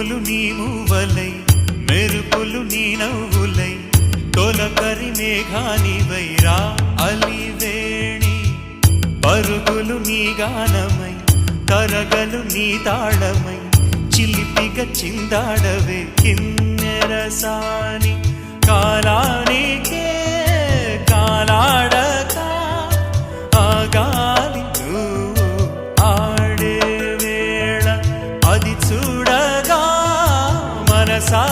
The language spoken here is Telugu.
పువ్వులు నీ మూవలై మెరుపులు నీ నవ్వులై తొలకరి మేఘానివై రా అలివేణి పరుగులు నీ గానమై తరగలు నీ తాళమై చిలిపిగా చిందాడవే కిన్నెరసాని కాలానికే కాలాడక ఆగాలి నువ్వు ఆడే వేళ అది చూడగా మనసా